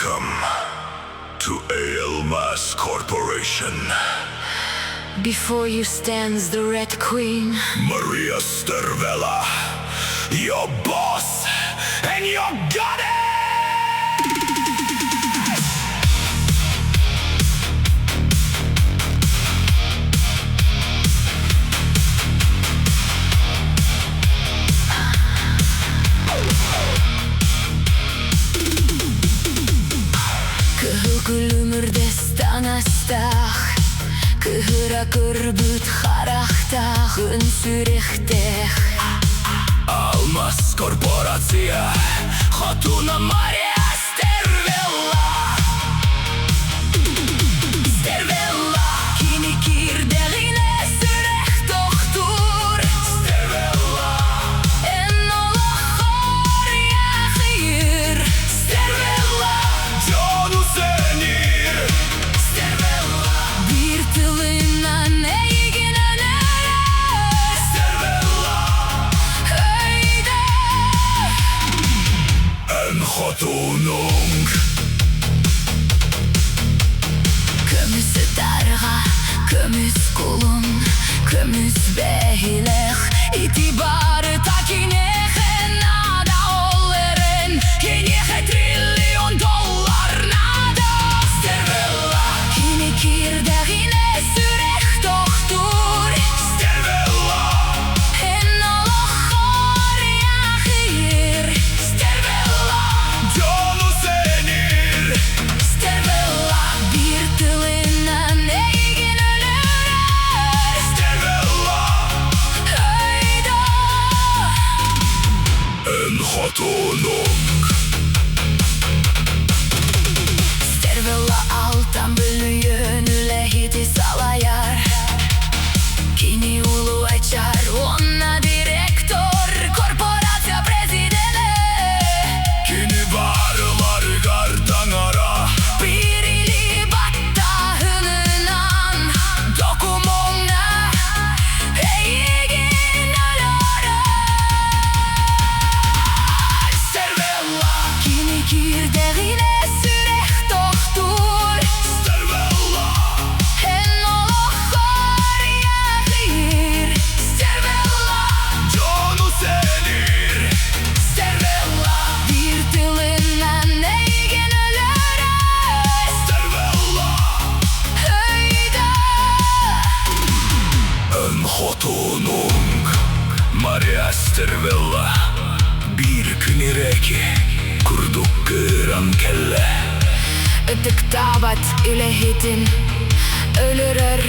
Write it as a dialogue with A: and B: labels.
A: Welcome to AAL MAS Corporation.
B: Before you stands the Red Queen,
A: Maria Sтервella, your boss and your goddess!
B: Кыһыл күлүмүрдэс таҥастаах, Кыыһыра көрбүт харахтаах, сүрэхтээх.
A: ААЛ МАС Corporation, хотуна Мариа Стервелла.
B: Stervella, Kini киирдэҕинэ, сүрэх тохтуур.
A: Stervella,
B: олоххор, ыйаах, ыйыыр.
A: Stervella, дьону сэниир.
B: Stervella, биир тылынан эйиигин өлөрөр.
A: Stervella,
B: өйдөө,
A: хотунуҥ.
B: Көмүс тарга, көмүс кулун, көмүс бэйиэх. Итибары та киниэхэ нада олорор, Киниэхэ ТРИЛЛИОН ДОЛЛАР нада.
A: Stervella,
B: Кини киирдэҕинэ, сүрэх тохтуур.
A: Stervella,
B: олоххор, ыйаах, ыйыыр.
A: Stervella, дьону сэниир.
B: Stervella, биир тылынан эйиигин өлөрөр.
A: Stervella,
B: өйдөө,
A: хотунуҥ.
B: Stervella alttan bölüyönüle hiti salayar. Kini ulu açar, onna direktor, korporatsiya prezidenti.
A: Kini barılar gartaŋara.
B: Biirili battahınınan, dokumonga, eyiigin өлөрөр.
A: Stervella,
B: Kini kiirдэҕинэ, сүрэх тохтуур.
A: Stervella,
B: олоххор, ыйаах, ыйыыр.
A: Stervella, дьону сэниир.
B: Stervella, биир тылынан эйиигин өлөрөр.
A: Stervella,
B: өйдөө,
A: хотунуҥ. Мариа Стервелла, биир күнүреки, курдук кыыран келле.
B: Ыттыктабат үлэхитин, өлөрөр.